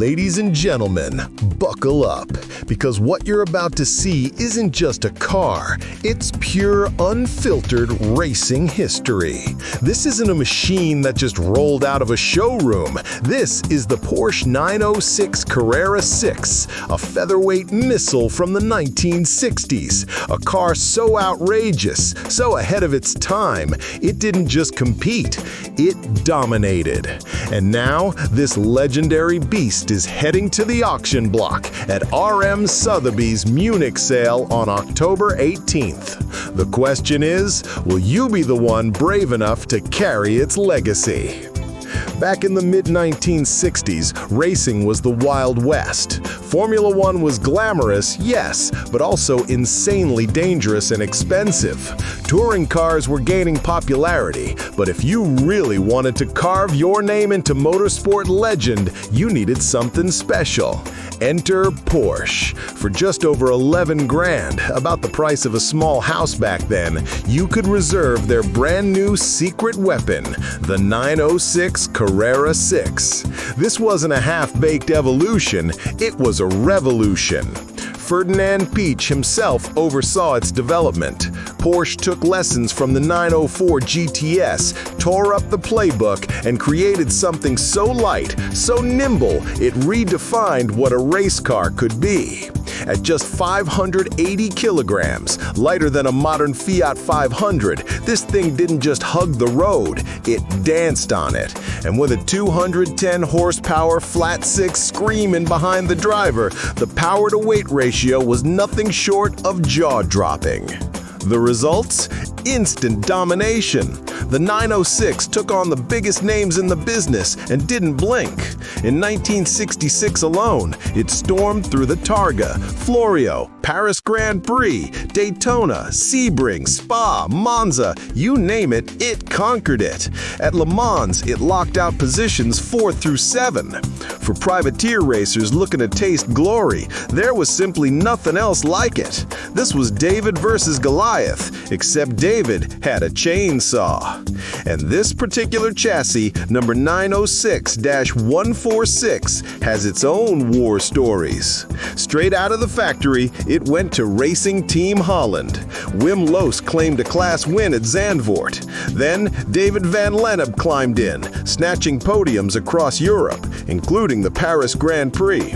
Ladies and gentlemen, buckle up, because what you're about to see isn't just a car, it's pure, unfiltered racing history. This isn't a machine that just rolled out of a showroom. This is the Porsche 906 Carrera 6, a featherweight missile from the 1960s. A car so outrageous, so ahead of its time, it didn't just compete, it dominated. And now, this legendary beast is heading to the auction block at RM Sotheby's Munich sale on October 18th. The question is, will you be the one brave enough to carry its legacy? Back in the mid-1960s, racing was the Wild West. Formula One was glamorous, yes, but also insanely dangerous and expensive. Touring cars were gaining popularity, but if you really wanted to carve your name into motorsport legend, you needed something special. Enter Porsche. For just over 11 grand, about the price of a small house back then, you could reserve their brand new secret weapon, the 906 Carrera 6. This wasn't a half-baked evolution, it was a revolution. Ferdinand Piëch himself oversaw its development. Porsche took lessons from the 904 GTS, tore up the playbook, and created something so light, so nimble, it redefined what a race car could be. At just 580 kilograms, lighter than a modern Fiat 500, this thing didn't just hug the road, it danced on it. And with a 210 horsepower flat six screaming behind the driver, the power-to-weight ratio was nothing short of jaw-dropping. The results? Instant domination. The 906 took on the biggest names in the business and didn't blink. In 1966 alone, it stormed through the Targa, Florio, Paris Grand Prix, Daytona, Sebring, Spa, Monza, you name it, it conquered it. At Le Mans, it locked out positions 4 through 7. For privateer racers looking to taste glory, there was simply nothing else like it. This was David versus Goliath, except David had a chainsaw. And this particular chassis, number 906-146, has its own war stories. Straight out of the factory, it went to Racing Team Holland. Wim Loos claimed a class win at Zandvoort. Then, David Van Lennep climbed in, snatching podiums across Europe, including the Paris Grand Prix.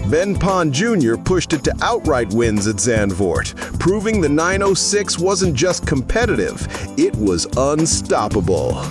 Ben Pon Jr. pushed it to outright wins at Zandvoort, proving the 906 wasn't just competitive, it was unstoppable.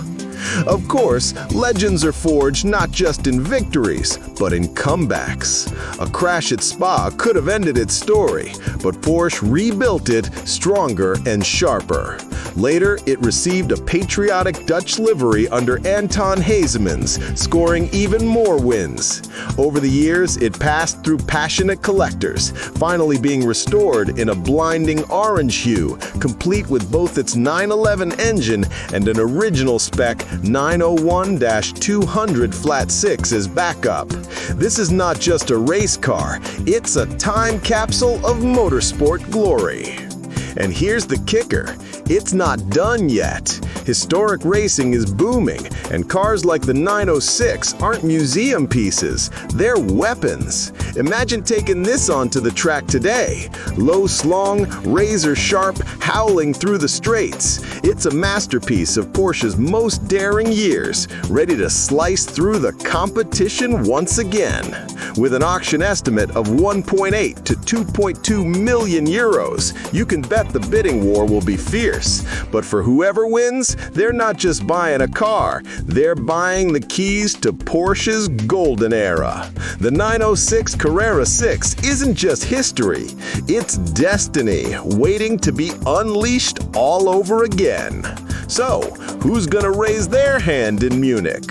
Of course, legends are forged not just in victories, but in comebacks. A crash at Spa could have ended its story, but Porsche rebuilt it stronger and sharper. Later, it received a patriotic Dutch livery under Anton Hazemans, scoring even more wins. Over the years, it passed through passionate collectors, finally being restored in a blinding orange hue, complete with both its 911 engine and an original spec 901-200 flat 6 as backup. This is not just a race car, it's a time capsule of motorsport glory. And here's the kicker, it's not done yet. Historic racing is booming, and cars like the 906 aren't museum pieces, they're weapons. Imagine taking this onto the track today. Low slung, razor sharp, howling through the straights. It's a masterpiece of Porsche's most daring years, ready to slice through the competition once again. With an auction estimate of 1.8 to 2.2 million euros, you can bet the bidding war will be fierce. But for whoever wins, they're not just buying a car, they're buying the keys to Porsche's golden era. The 906 Carrera 6 isn't just history, it's destiny waiting to be unleashed all over again. So, who's gonna raise their hand in Munich?